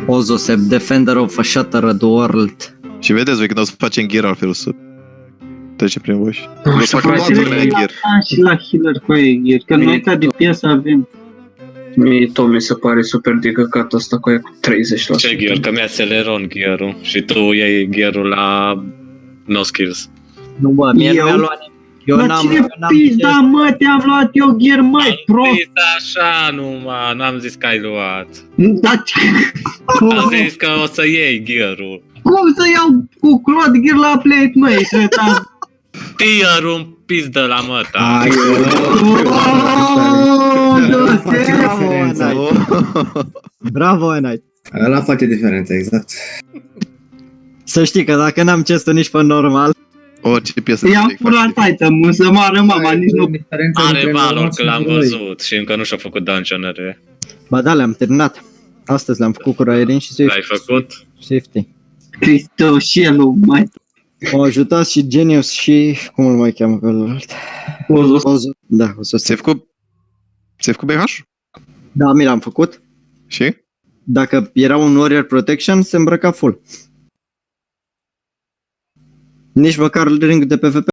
Ozosep, Defender of a Shattered World. Și vedeți voi când o să facem gear altfel o să trece prin voi. O să facem gear. Și la healer cu aia gear, că noi ca de piesă avem. Mie tot mi se pare super de căcat ăsta cu aia cu 30%. Ce gear? Că mi-a Celeron gear-ul și tu iei gear-ul la no skills. Nu bă, mie nu Eu? mi-a luat. Eu Dar n-am... cine pizda, mă, te-am luat eu gear, mai prost. Am zis așa numai, n-am zis că ai luat. Dar Am zis că o să iei gear-ul. cum să iau cu Claude gear la plate, măi, și ăsta? Tier-ul în pizdă la măta. Bravo, Night. Ăla face diferența, exact. Să știi că dacă n-am chestul nici pe normal, Orice piesă. I-am furat item, să moară mama, nici nu... Are valor că l-am văzut și încă nu și-a făcut dungeonere. ba da, le-am terminat. Astăzi le-am făcut cu Raerin și L-ai făcut? Swifty. Cristoșelu, mai... M-au ajutat și Genius și... cum îl mai cheamă pe ălalt? Ozo. Da, Ozo. Ți-ai făcut BH? Da, mi l-am făcut. Și? Dacă era un Warrior Protection, se îmbrăca full. Nici măcar ring de PvP